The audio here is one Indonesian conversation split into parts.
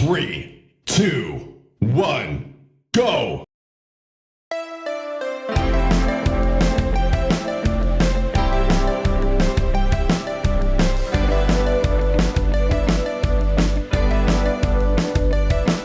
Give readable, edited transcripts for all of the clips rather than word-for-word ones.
3, 2, 1, go!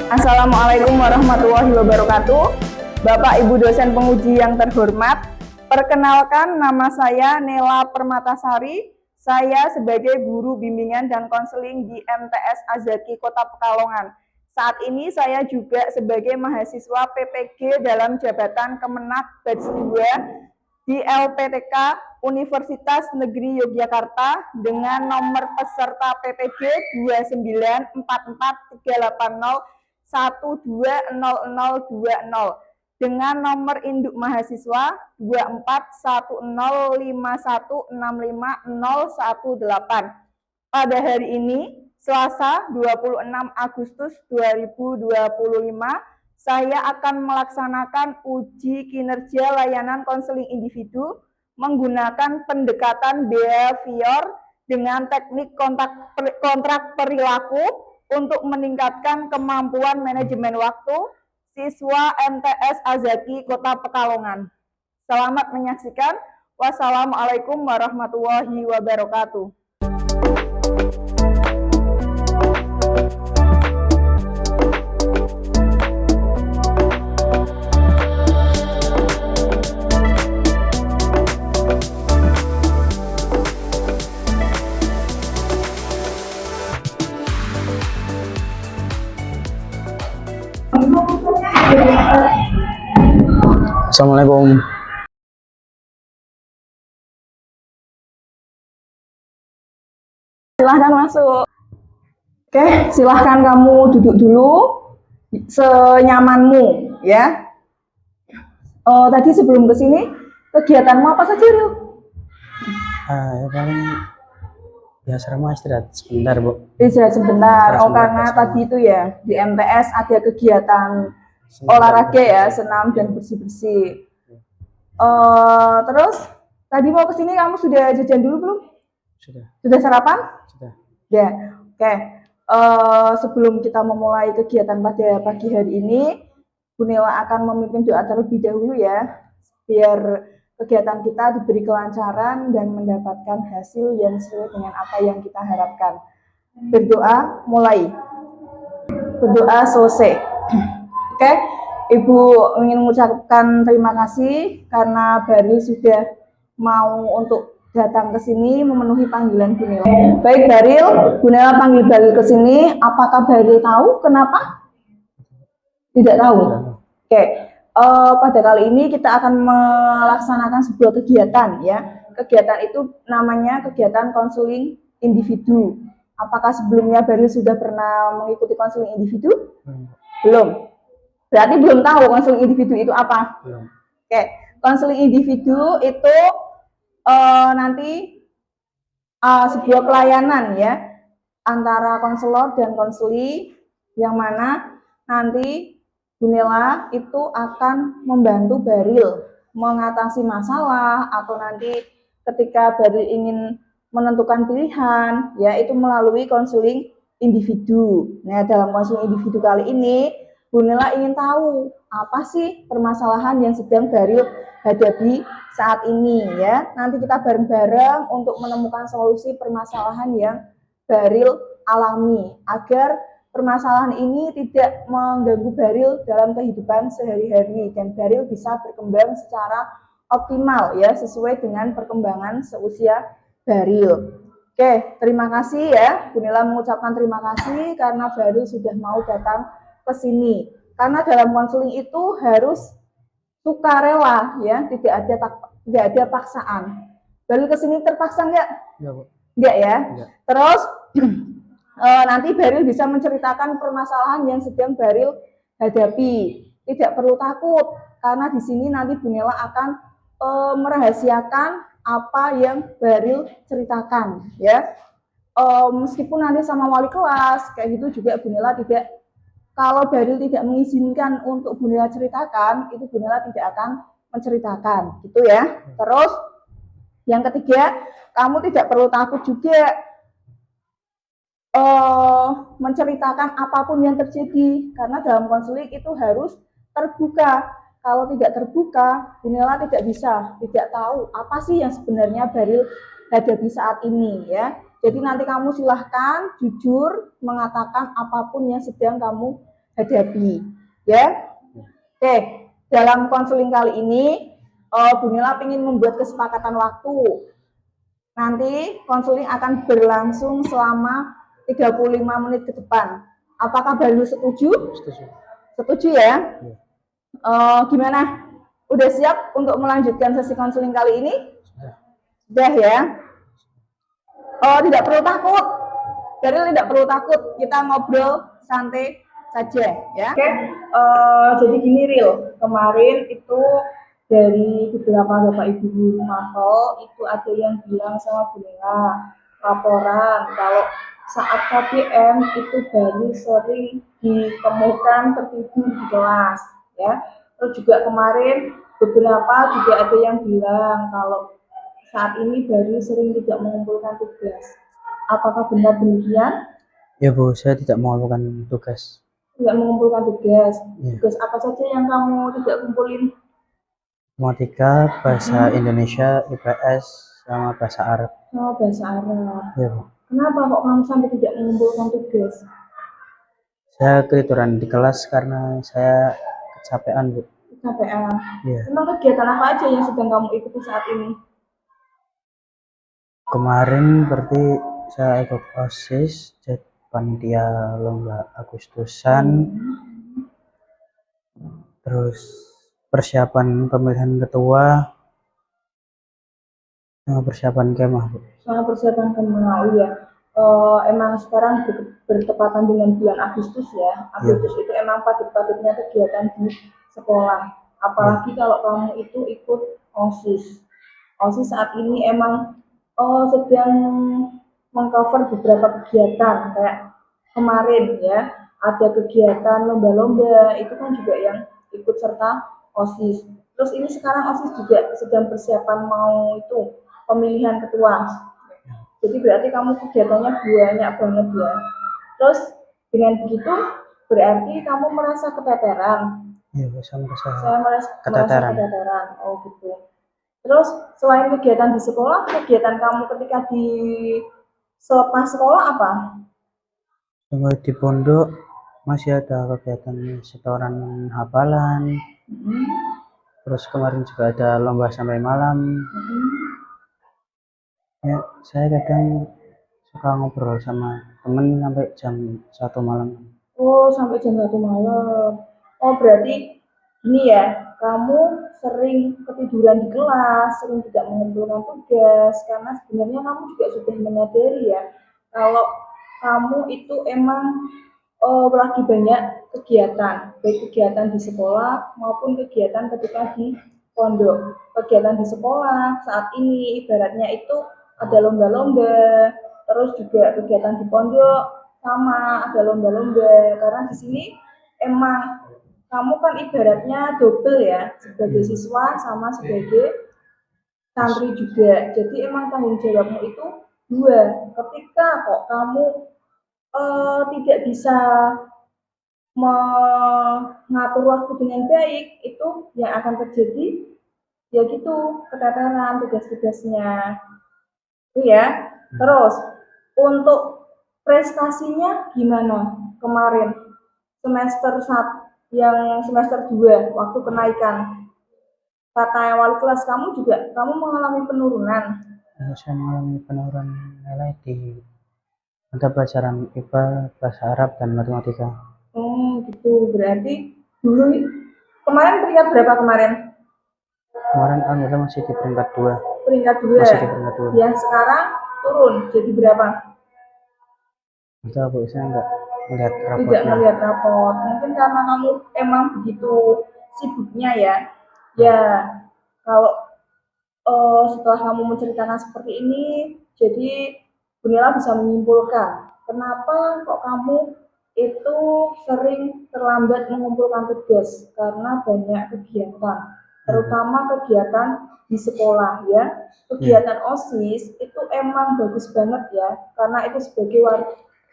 Assalamualaikum warahmatullahi wabarakatuh. Bapak Ibu dosen penguji yang terhormat, perkenalkan nama saya Nela Permatasari. Saya sebagai guru bimbingan dan konseling di MTS Azaki Kota Pekalongan. Saat ini saya juga sebagai mahasiswa PPG dalam jabatan Kemenak Batch 2 di LPTK Universitas Negeri Yogyakarta dengan nomor peserta PPG 2943801200020 dengan nomor induk mahasiswa 24105165018. Pada hari ini, Selasa 26 Agustus 2025, saya akan melaksanakan uji kinerja layanan konseling individu menggunakan pendekatan behavior dengan teknik kontrak perilaku untuk meningkatkan kemampuan manajemen waktu siswa MTS Azaki Kota Pekalongan. Selamat menyaksikan. Wassalamualaikum warahmatullahi wabarakatuh. Assalamualaikum. Silahkan masuk. Oke, silahkan kamu duduk dulu senyamanmu ya. Tadi sebelum ke sini kegiatanmu apa saja, Ril? Ya paling di asrama istirahat sebentar, Bu. Istirahat sebentar. Oh, karena asrama. tadi itu ya di MTS ada kegiatan olahraga ya, senam dan bersih-bersih. Terus tadi mau ke sini kamu sudah jajan dulu belum? Sudah. Sudah sarapan? Sudah. Ya, oke. Sebelum kita memulai kegiatan pada pagi hari ini, Bu Nela akan memimpin doa terlebih dahulu ya, biar kegiatan kita diberi kelancaran dan mendapatkan hasil yang sesuai dengan apa yang kita harapkan. Berdoa mulai. Berdoa selesai. Oke, Ibu ingin mengucapkan terima kasih karena Baril sudah mau untuk datang ke sini memenuhi panggilan Bu Nela. Baik Baril, Bu Nela panggil Baril ke sini. Apakah Baril tahu kenapa? Tidak tahu. Oke, pada kali ini kita akan melaksanakan sebuah kegiatan ya. Kegiatan itu namanya kegiatan konseling individu. Apakah sebelumnya Baril sudah pernah mengikuti konseling individu? Belum. Berarti belum tahu konseling individu itu apa? Belum. Oke, konseling individu itu nanti sebuah pelayanan ya antara konselor dan konseli yang mana nanti Bu Nela itu akan membantu Baril mengatasi masalah atau nanti ketika Baril ingin menentukan pilihan ya itu melalui konseling individu. Nah, dalam konseling individu kali ini Bu Nela ingin tahu apa sih permasalahan yang sedang Baril hadapi saat ini ya. Nanti kita bareng-bareng untuk menemukan solusi permasalahan yang Baril alami agar permasalahan ini tidak mengganggu Baril dalam kehidupan sehari-hari dan Baril bisa berkembang secara optimal ya sesuai dengan perkembangan seusia Baril. Oke, terima kasih ya. Bu Nela mengucapkan terima kasih karena Baril sudah mau datang ke sini. Karena dalam konseling itu harus sukarela ya, tidak ada paksaan. Baril ke sini terpaksa enggak? Enggak, Bu. Enggak ya. Enggak. Terus nanti Baril bisa menceritakan permasalahan yang sedang Baril hadapi. Tidak perlu takut karena di sini nanti Bu Nela akan merahasiakan apa yang Baril ceritakan ya. Meskipun nanti sama wali kelas kayak gitu juga Bu Nela tidak, kalau Baril tidak mengizinkan untuk Bu Nela ceritakan, itu Bu Nela tidak akan menceritakan, gitu ya. Terus yang ketiga, kamu tidak perlu takut juga menceritakan apapun yang terjadi, karena dalam konseling itu harus terbuka. Kalau tidak terbuka, Bunela tidak bisa, tidak tahu apa sih yang sebenarnya Baril hadapi saat ini ya. Jadi nanti kamu silahkan jujur mengatakan apapun yang sedang kamu hadapi ya. Oke, dalam konseling kali ini Bunela ingin membuat kesepakatan waktu. Nanti konseling akan berlangsung selama 35 menit ke depan. Apakah Baril setuju? Setuju. Setuju ya? Iya. Gimana? Udah siap untuk melanjutkan sesi konseling kali ini? Sudah. Sudah ya? Tidak perlu takut. Baril tidak perlu takut. Kita ngobrol santai saja ya. Oke. Jadi gini Ril, kemarin itu dari beberapa bapak ibu guru mapel itu ada yang bilang sama Bunela laporan kalau saat KBM itu baru sering ditemukan tertidur di kelas ya. Terus juga kemarin beberapa juga ada yang bilang kalau saat ini baru sering tidak mengumpulkan tugas. Apakah benar demikian? Ya Bu, saya tidak mengumpulkan tugas. Tidak mengumpulkan tugas. Ya. Tugas apa saja yang kamu tidak kumpulin? Matematika, bahasa Indonesia, IPS, sama bahasa Arab. Oh, bahasa Arab. Ya Bu. Kenapa kok kamu sampai tidak mengumpulkan tugas? Saya ketiduran di kelas karena saya kecapean Bu. Kecapean. Ya. Memang kegiatan apa aja yang sedang kamu ikuti saat ini? Kemarin berarti saya ikut OSIS, jadi panitia lomba Agustusan, terus persiapan pemilihan ketua, sama persiapan kemah Bu. Soal persiapan kemah, ya. Emang sekarang bertepatan dengan bulan Agustus ya. Agustus itu emang padat-padatnya kegiatan di sekolah. Apalagi kalau kamu itu ikut OSIS. OSIS saat ini emang sedang mengcover beberapa kegiatan kayak kemarin ya, ada kegiatan lomba-lomba itu kan juga yang ikut serta OSIS. Terus ini sekarang OSIS juga sedang persiapan mau itu pemilihan ketua. Jadi berarti kamu kegiatannya banyak banget ya. Terus dengan begitu berarti kamu merasa keteteran. Iya, saya merasa keteteran. Oh gitu. Terus selain kegiatan di sekolah, kegiatan kamu ketika di selepas sekolah apa? Di pondok masih ada kegiatan setoran hafalan. Terus kemarin juga ada lomba sampai malam. Ya, saya kadang suka ngobrol sama temen sampai jam 1 malam. Oh, sampai jam 1 malam. Oh, berarti ini ya, kamu sering ketiduran di kelas, sering tidak mengumpulkan tugas, karena sebenarnya kamu juga sudah menyadari ya, kalau kamu itu emang lagi banyak kegiatan, baik kegiatan di sekolah maupun kegiatan ketika di pondok. Kegiatan di sekolah saat ini ibaratnya itu ada lomba-lomba, terus juga kegiatan di pondok sama ada lomba-lomba, karena di sini emang kamu kan ibaratnya double ya, sebagai siswa sama sebagai santri juga. Jadi emang tanggung jawabmu itu dua. Ketika kok kamu tidak bisa mengatur waktu dengan baik, itu yang akan terjadi ya gitu, keteteran tugas-tugasnya itu ya. Terus untuk prestasinya gimana kemarin semester 1 yang semester 2 waktu kenaikan? Kata wali kelas kamu juga kamu mengalami penurunan. Saya mengalami penurunan nilai di mata pelajaran IPA, bahasa Arab, dan matematika. Gitu. Berarti dulu kemarin peringkat berapa kemarin? Kemarin alhamdulillah masih di peringkat 2. Peringkat 2. Masih di peringkat 2. Yang sekarang turun jadi berapa? Itu aku saya nggak melihat rapotnya. Tidak melihat rapot. Mungkin karena kamu emang begitu sibuknya ya. Ya, kalau setelah kamu menceritakan seperti ini, jadi Bunela bisa menyimpulkan kenapa kok kamu itu sering terlambat mengumpulkan tugas karena banyak kegiatan, terutama kegiatan di sekolah ya. Kegiatan OSIS itu emang bagus banget ya, karena itu sebagai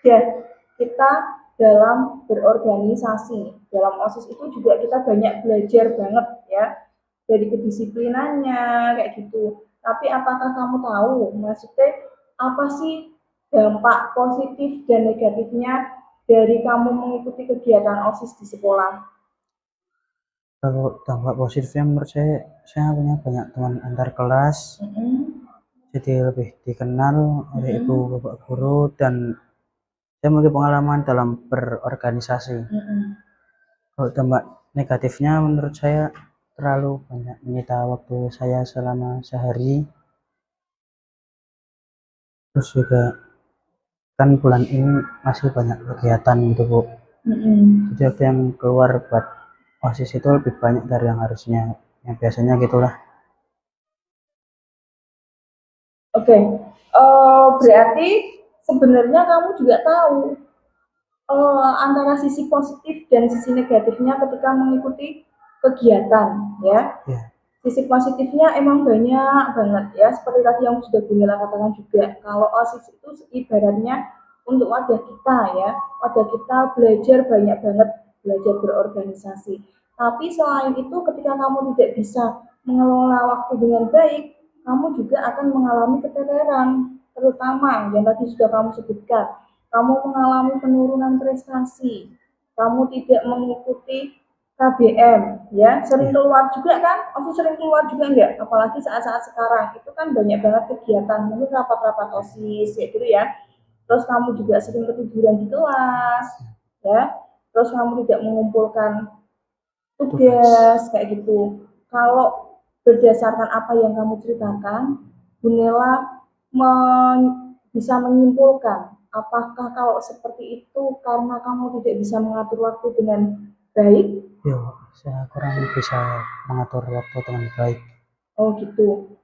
Dan kita dalam berorganisasi, dalam OSIS itu juga kita banyak belajar banget ya, dari kedisiplinannya kayak gitu. Tapi apakah kamu tahu maksudnya apa sih dampak positif dan negatifnya dari kamu mengikuti kegiatan OSIS di sekolah? Kalau dampak positifnya menurut saya punya banyak teman antar kelas, jadi lebih dikenal oleh ibu bapak guru, dan saya memiliki pengalaman dalam berorganisasi. Kalau dampak negatifnya menurut saya terlalu banyak menyita waktu saya selama sehari. Terus juga kan bulan ini masih banyak kegiatan gitu Bu. Jadi waktu yang keluar buat OSIS itu lebih banyak dari yang harusnya. Yang biasanya gitulah. Oke, berarti sebenarnya kamu juga tahu antara sisi positif dan sisi negatifnya ketika mengikuti kegiatan, ya. Ya, Sisi positifnya emang banyak banget ya, seperti tadi yang sudah Bu Nela katakan juga. Kalau OSIS itu ibaratnya untuk wadah kita ya, wadah kita belajar banyak banget, belajar berorganisasi. Tapi selain itu ketika kamu tidak bisa mengelola waktu dengan baik, kamu juga akan mengalami keteteran, terutama yang tadi sudah kamu sebutkan. Kamu mengalami penurunan prestasi, kamu tidak mengikuti KBM ya, sering keluar juga kan, aku sering keluar juga enggak, apalagi saat-saat sekarang itu kan banyak banget kegiatan, mungkin rapat-rapat OSIS ya gitu ya, terus kamu juga sering ketiduran di kelas ya, terus kamu tidak mengumpulkan tugas kayak gitu. Kalau berdasarkan apa yang kamu ceritakan, Bunela bisa menyimpulkan apakah kalau seperti itu karena kamu tidak bisa mengatur waktu dengan baik. yo, saya kurang bisa mengatur waktu dengan baik. Oh gitu.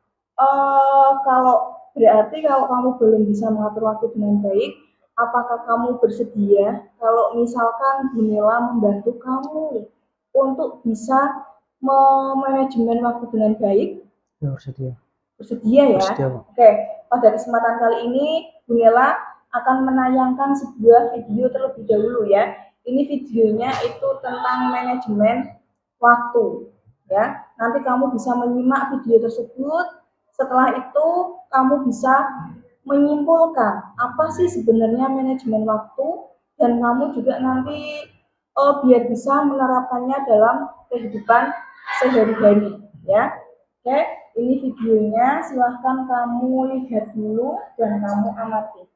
Kalau berarti kalau kamu belum bisa mengatur waktu dengan baik, apakah kamu bersedia kalau misalkan Bunela membantu kamu untuk bisa memanajemen waktu dengan baik? Yo, bersedia. Bersedia ya? Bersedia, Bu. Oke, pada kesempatan kali ini Bunela akan menayangkan sebuah video terlebih dahulu ya. Ini videonya itu tentang manajemen waktu ya. Nanti kamu bisa menyimak video tersebut. Setelah itu kamu bisa menyimpulkan apa sih sebenarnya manajemen waktu, dan kamu juga nanti biar bisa menerapkannya dalam kehidupan sehari-hari ya. Oke, ini videonya, silahkan kamu lihat dulu dan kamu amati.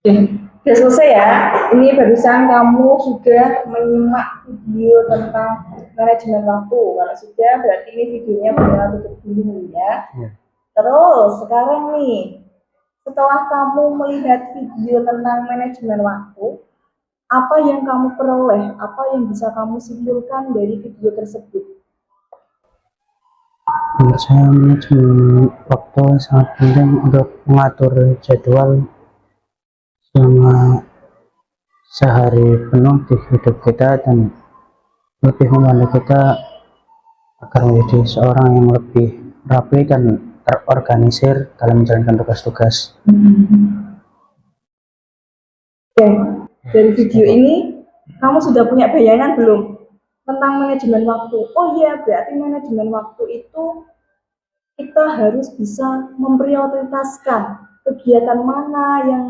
Oke, sudah selesai ya. Ini barusan kamu sudah menyimak video tentang manajemen waktu. Kalau sudah, berarti ini videonya benar tutup dulu ya. Ya. Terus sekarang nih, setelah kamu melihat video tentang manajemen waktu, apa yang kamu peroleh? Apa yang bisa kamu simpulkan dari video tersebut? Menurut saya manajemen waktu sangat penting untuk mengatur jadwal selama sehari penuh di hidup kita, dan lebih membantu kita agar menjadi seorang yang lebih rapi dan terorganisir dalam menjalankan tugas-tugas. Oke, dari video ini kamu sudah punya bayangan belum tentang manajemen waktu? Oh iya, berarti manajemen waktu itu kita harus bisa memprioritaskan kegiatan mana yang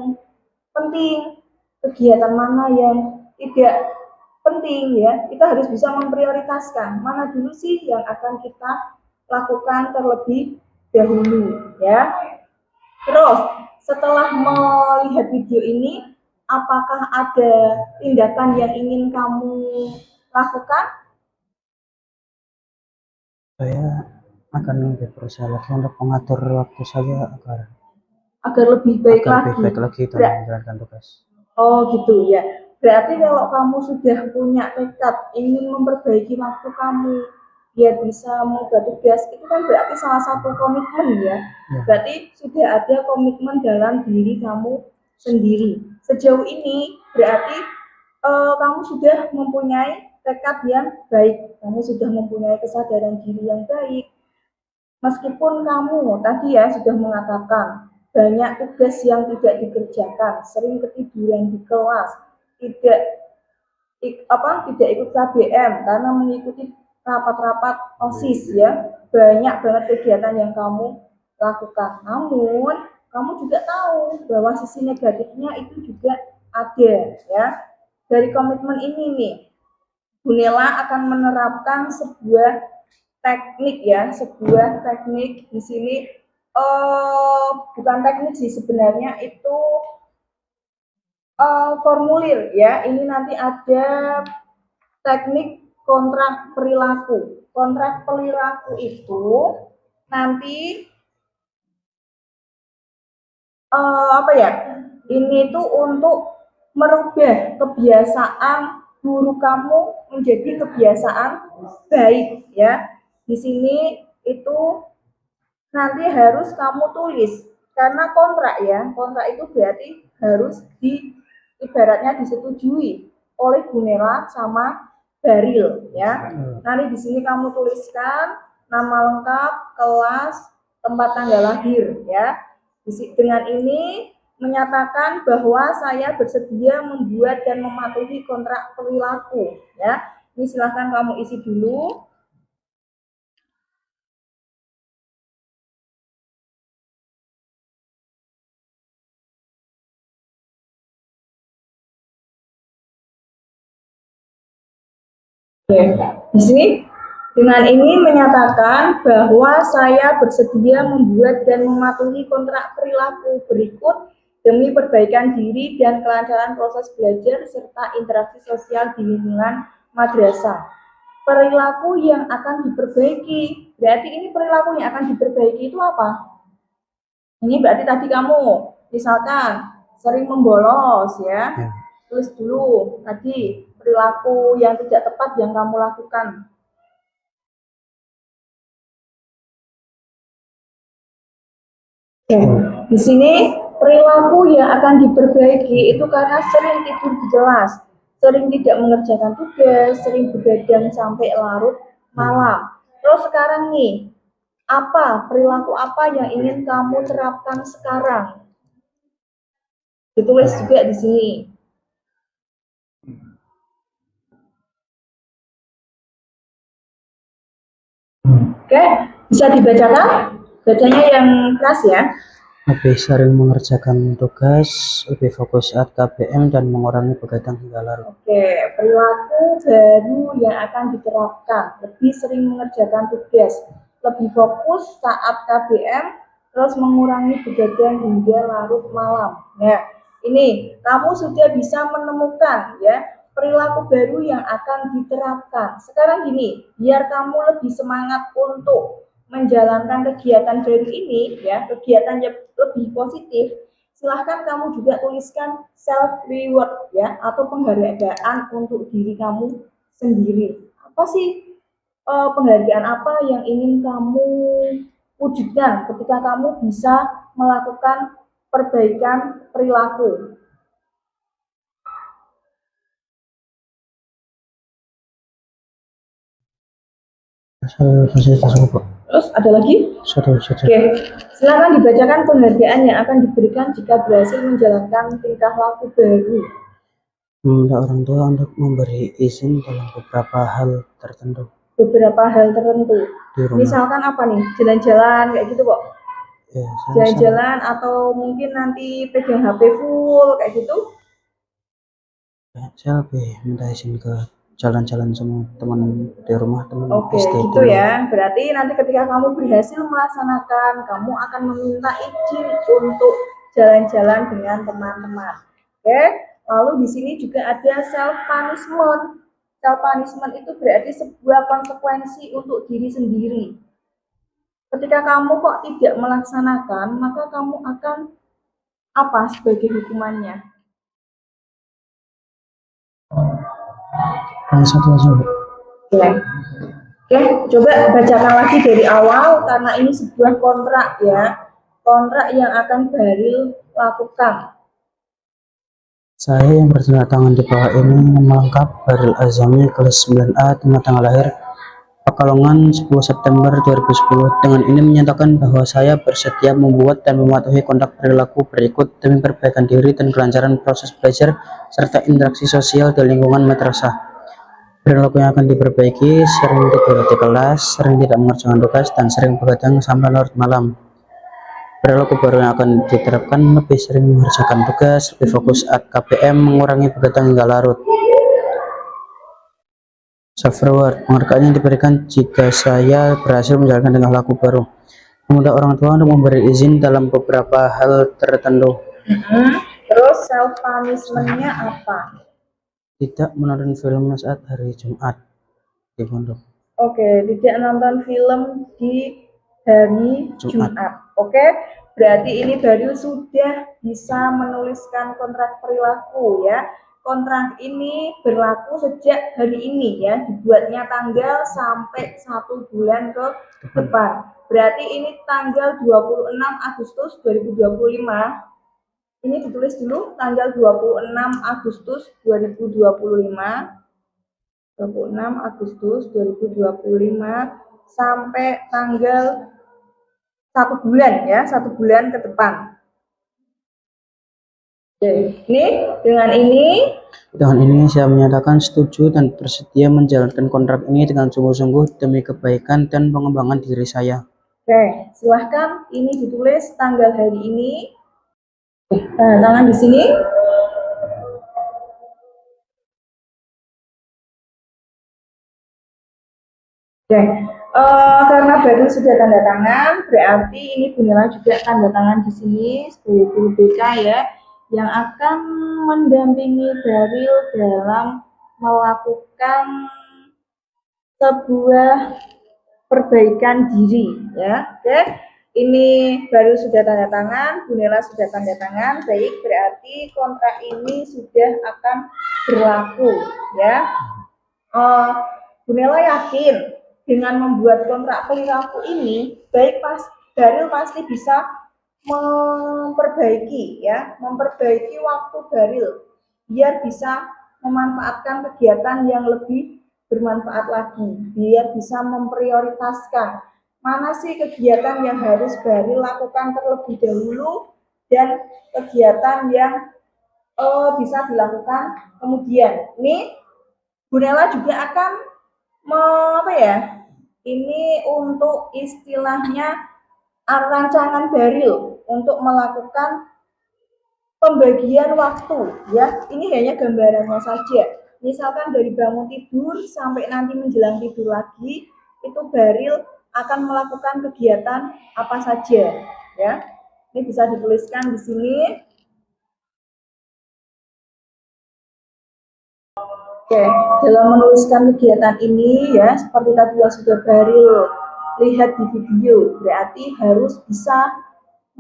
penting, kegiatan mana yang tidak penting ya. Kita harus bisa memprioritaskan mana dulu sih yang akan kita lakukan terlebih dahulu ya. Terus setelah melihat video ini, apakah ada tindakan yang ingin kamu lakukan? Saya akan lebih berusaha lagi untuk mengatur waktu saya Agar lebih baik agar lebih lagi. baik lagi dalam menjalankan tugas. Oh gitu ya. Berarti kalau kamu sudah punya tekad ingin memperbaiki waktu kamu biar bisa mengubah tugas, itu kan berarti salah satu komitmen ya. Berarti sudah ada komitmen dalam diri kamu sendiri. Sejauh ini berarti kamu sudah mempunyai tekad yang baik, kamu sudah mempunyai kesadaran diri yang baik. Meskipun kamu tadi ya sudah mengatakan banyak tugas yang tidak dikerjakan, sering ketiduran di kelas, tidak tidak ikut KBM karena mengikuti rapat-rapat OSIS ya, banyak banget kegiatan yang kamu lakukan. Namun kamu juga tahu bahwa sisi negatifnya itu juga ada ya. Dari komitmen ini nih, Gunela akan menerapkan sebuah teknik ya, sebuah teknik di sini bukan teknik sih sebenarnya itu formulir ya. Ini nanti ada teknik kontrak perilaku. Kontrak perilaku itu nanti apa ya? Ini tuh untuk merubah kebiasaan buruk kamu menjadi kebiasaan baik ya. Di sini itu nanti harus kamu tulis karena kontrak ya. Kontrak itu berarti harus ibaratnya disetujui oleh Gunela sama Baril ya. Nanti di sini kamu tuliskan nama lengkap, kelas, tempat tanggal lahir ya. Dengan ini menyatakan bahwa saya bersedia membuat dan mematuhi kontrak perilaku ya. Ini silahkan kamu isi dulu. Oke, di sini dengan ini menyatakan bahwa saya bersedia membuat dan mematuhi kontrak perilaku berikut demi perbaikan diri dan kelancaran proses belajar serta interaksi sosial di lingkungan madrasah. Perilaku yang akan diperbaiki, berarti ini perilaku yang akan diperbaiki itu apa? Ini berarti tadi kamu misalkan sering membolos ya, tulis dulu tadi perilaku yang tidak tepat yang kamu lakukan. Di sini perilaku yang akan diperbaiki itu karena sering tidur di kelas, sering tidak mengerjakan tugas, sering begadang sampai larut malam. Terus sekarang nih, apa perilaku apa yang ingin kamu terapkan sekarang? Ditulis juga di sini. Oke, bisa dibacakan? Bacanya yang keras ya. Lebih sering mengerjakan tugas, lebih fokus saat KBM, dan mengurangi begadang hingga larut. Oke, perilaku baru yang akan diterapkan. Lebih sering mengerjakan tugas, lebih fokus saat KBM, terus mengurangi begadang hingga larut malam. Ya, ini kamu sudah bisa menemukan ya perilaku baru yang akan diterapkan. Sekarang gini, biar kamu lebih semangat untuk menjalankan kegiatan baru ini ya, kegiatan yang lebih positif, silahkan kamu juga tuliskan self reward ya atau penghargaan untuk diri kamu sendiri. Apa sih penghargaan apa yang ingin kamu wujudkan ketika kamu bisa melakukan perbaikan perilaku? Terus ada lagi? Oke, silakan dibacakan penghargaan yang akan diberikan jika berhasil menjalankan tingkah laku baru. Meminta orang tua untuk memberi izin dalam beberapa hal tertentu. Beberapa hal tertentu. Misalkan apa nih? Jalan-jalan kayak gitu kok. Ya, jalan-jalan atau mungkin nanti pegang HP full kayak gitu. Saya lebih minta izin ke jalan-jalan sama teman di rumah, teman Oke, SD gitu dulu. ya. Berarti nanti ketika kamu berhasil melaksanakan, kamu akan meminta izin untuk jalan-jalan dengan teman-teman. Oke. Lalu di sini juga ada self punishment. Self punishment itu berarti sebuah konsekuensi untuk diri sendiri. Ketika kamu kok tidak melaksanakan, maka kamu akan apa sebagai hukumannya? yang satu aja Bu. Oke. Oke, coba bacakan lagi dari awal karena ini sebuah kontrak ya. Kontrak yang akan Bahril lakukan. Saya yang bertanda tangan di bawah ini nama lengkap Bahril Azami, kelas 9A, tempat tanggal lahir Pekalongan 10 September 2010. Dengan ini menyatakan bahwa saya bersedia membuat dan mematuhi kontrak perilaku berikut demi perbaikan diri dan kelancaran proses belajar serta interaksi sosial di lingkungan madrasah. Perilaku yang akan diperbaiki: sering tidur di kelas, sering tidak mengerjakan tugas, dan sering begadang sampai larut malam. Perilaku baru yang akan diterapkan: lebih sering mengerjakan tugas, lebih fokus at KPM, mengurangi begadang hingga larut. Self reward: penghargaan yang diberikan jika saya berhasil menjalankan tingkah laku baru. Meminta orang tua untuk memberi izin dalam beberapa hal tertentu. Terus self punishment-nya apa? Tidak menonton film saat hari Jumat di pondok. Oke, tidak nonton film di hari Jumat. Jumat. Oke, berarti ini baru sudah bisa menuliskan kontrak perilaku ya. Kontrak ini berlaku sejak hari ini ya, dibuatnya tanggal sampai 1 bulan ke depan. Berarti ini tanggal 26 Agustus 2025. Ini ditulis dulu tanggal 26 Agustus 2025. 26 Agustus 2025 sampai tanggal 1 bulan ya, 1 bulan ke depan. Oke, ini dengan ini saya menyatakan setuju dan bersedia menjalankan kontrak ini dengan sungguh-sungguh demi kebaikan dan pengembangan diri saya. Oke, silahkan ini ditulis tanggal hari ini. Nah, tangan di sini. Oke, karena baru sudah tanda tangan, berarti ini Bunela juga tanda tangan di sini sebagai guru BK ya, yang akan mendampingi Bahril dalam melakukan sebuah perbaikan diri ya. Oke, ini baru sudah tanda tangan, Bunela sudah tanda tangan, baik, berarti kontrak ini sudah akan berlaku ya. Bunela yakin dengan membuat kontrak perilaku ini, baik Bahril pasti bisa memperbaiki waktu Bahril biar bisa memanfaatkan kegiatan yang lebih bermanfaat lagi, biar bisa memprioritaskan mana sih kegiatan yang harus Bahril lakukan terlebih dahulu dan kegiatan yang bisa dilakukan kemudian. Ini Bunela juga akan ini untuk istilahnya rancangan Bahril untuk melakukan pembagian waktu ya. Ini hanya gambarannya saja. Misalkan dari bangun tidur sampai nanti menjelang tidur lagi, itu Bahril akan melakukan kegiatan apa saja ya. Ini bisa dituliskan di sini. Oke, dalam menuliskan kegiatan ini ya, seperti tadi yang sudah Bahril lihat di video, berarti harus bisa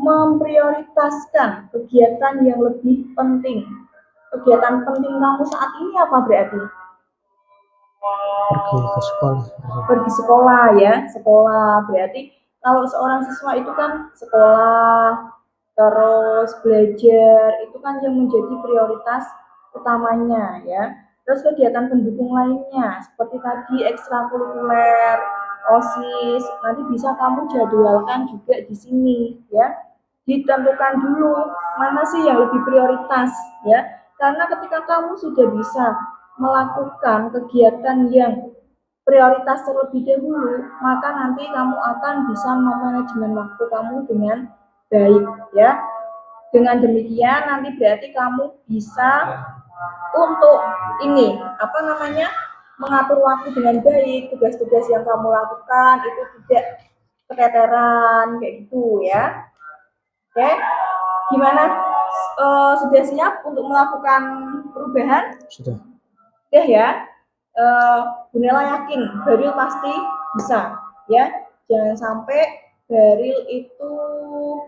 memprioritaskan kegiatan yang lebih penting. Kegiatan penting kamu saat ini apa berarti? Pergi ke sekolah. Pergi sekolah ya, sekolah. Berarti kalau seorang siswa itu kan sekolah, terus belajar, itu kan yang menjadi prioritas utamanya ya. Terus kegiatan pendukung lainnya seperti tadi ekstrakurikuler, OSIS, nanti bisa kamu jadwalkan juga di sini ya. Ditentukan dulu mana sih yang lebih prioritas ya. Karena ketika kamu sudah bisa melakukan kegiatan yang prioritas terlebih dahulu, maka nanti kamu akan bisa memanajemen waktu kamu dengan baik ya. Dengan demikian nanti berarti kamu bisa untuk mengatur waktu dengan baik, tugas-tugas yang kamu lakukan itu tidak keteteran kayak gitu ya. Oke, gimana? Sudah siap untuk melakukan perubahan? Sudah. Sudah ya. Bunela yakin Bahril pasti bisa ya. Jangan sampai Bahril itu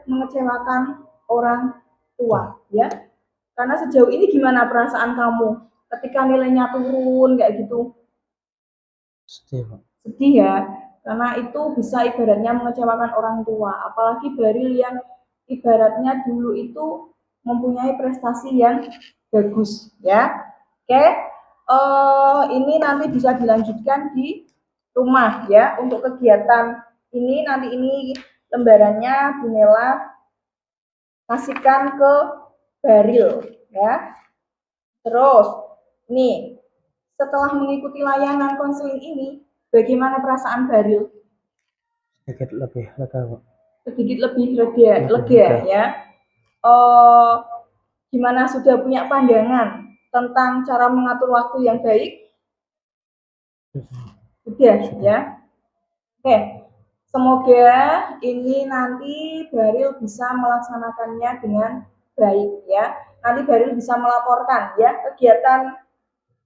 mengecewakan orang tua ya. Karena sejauh ini gimana perasaan kamu? ketika nilainya turun kayak gitu? Sedih, Pak. Sedih ya, karena itu bisa ibaratnya mengecewakan orang tua, apalagi Baril yang ibaratnya dulu itu mempunyai prestasi yang bagus ya. Oke, ini nanti bisa dilanjutkan di rumah ya. Untuk kegiatan ini nanti ini lembarannya Bu Nela kasihkan ke Baril ya. Terus nih, setelah mengikuti layanan konseling ini, bagaimana perasaan Baril? Sedikit lebih lega, Pak. Sedikit lebih lega ya. Gimana, sudah punya pandangan tentang cara mengatur waktu yang baik? Sudah ya. Oke, semoga ini nanti Baril bisa melaksanakannya dengan baik ya. Nanti Baril bisa melaporkan ya kegiatan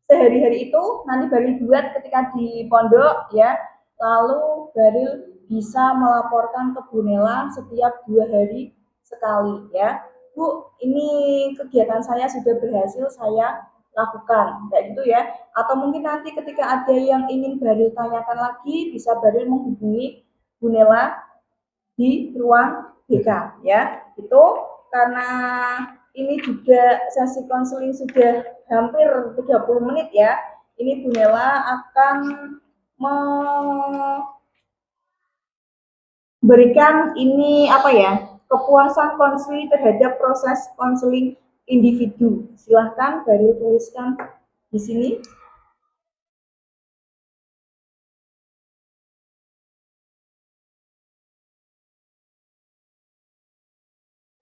sehari-hari itu nanti Baril buat ketika di pondok ya. Lalu Baril bisa melaporkan ke Bu Nela setiap 2 hari sekali ya. Bu, ini kegiatan saya sudah berhasil saya lakukan kayak gitu ya. Atau mungkin nanti ketika ada yang ingin Baril tanyakan lagi, bisa Baril menghubungi Bu Nela di ruang BK ya. Itu karena ini juga sesi konseling sudah hampir 30 menit ya. Ini Bu Nela akan memberikan ini apa ya, kepuasan konseling terhadap proses konseling individu. Silahkan Baril tuliskan di sini.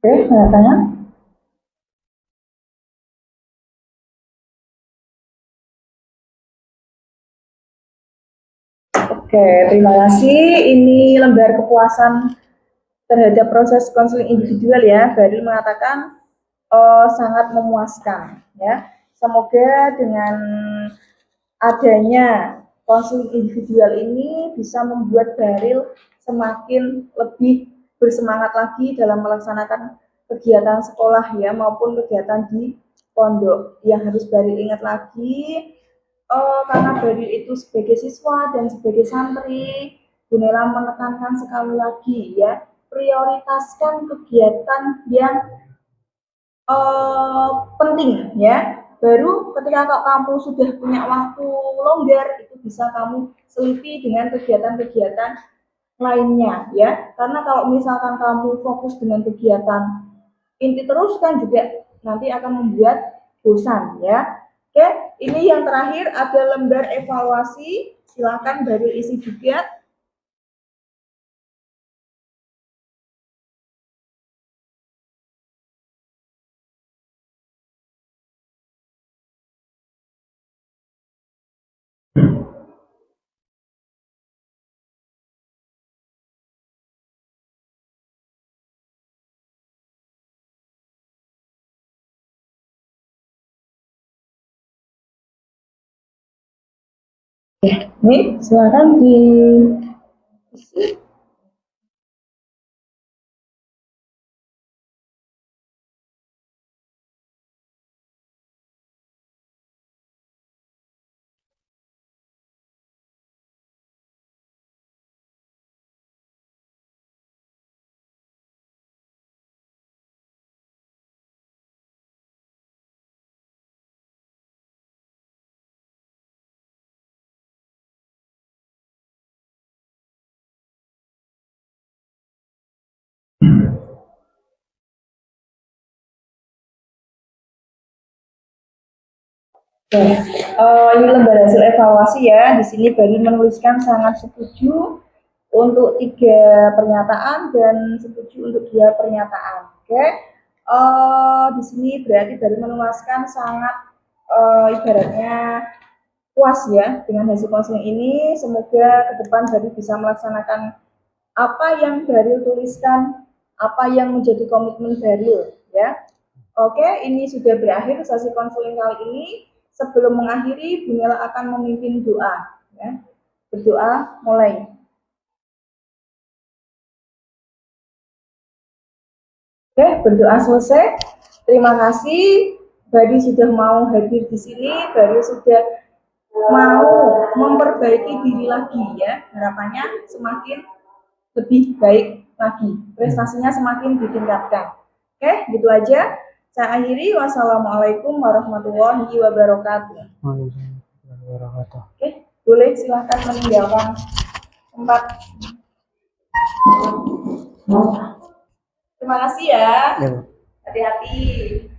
Oke, tanya. Oke, terima kasih. Ini lembar kepuasan terhadap proses konseling individual ya. Baril mengatakan sangat memuaskan ya. Semoga dengan adanya konseling individual ini bisa membuat Baril semakin lebih bersemangat lagi dalam melaksanakan kegiatan sekolah ya maupun kegiatan di pondok. Yang harus Baril ingat lagi, karena Baril itu sebagai siswa dan sebagai santri, Bu Nela menekankan sekali lagi ya, prioritaskan kegiatan yang penting ya. Baru ketika kamu sudah punya waktu longgar, itu bisa kamu selipi dengan kegiatan-kegiatan lainnya ya. Karena kalau misalkan kamu fokus dengan kegiatan inti terus kan juga nanti akan membuat bosan ya. Oke, ini yang terakhir ada lembar evaluasi. Silakan Baril isi juga. Nih, silakan di isi. Ini lembar hasil evaluasi ya. Di sini Baril menuliskan sangat setuju untuk 3 pernyataan dan setuju untuk 2 pernyataan. Oke. Di sini berarti Baril menuliskan sangat ibaratnya puas ya dengan hasil konseling ini. Semoga ke depan Baril bisa melaksanakan apa yang Baril tuliskan, apa yang menjadi komitmen Baril ya. Oke, ini sudah berakhir sesi konseling kali ini. Sebelum mengakhiri, Bu Nela akan memimpin doa. Ya. Berdoa mulai. Oke, berdoa selesai. Terima kasih. Bari sudah mau hadir di sini, Bari sudah mau memperbaiki diri lagi ya. Harapannya semakin lebih baik lagi, prestasinya semakin ditingkatkan. Oke, gitu aja. Saya akhiri. Wassalamualaikum warahmatullahi wabarakatuh. Waalaikumsalam warahmatullahi wabarakatuh. Oke, boleh silahkan meninggalkan tempat. Terima kasih ya. Ya, Bu. Hati-hati.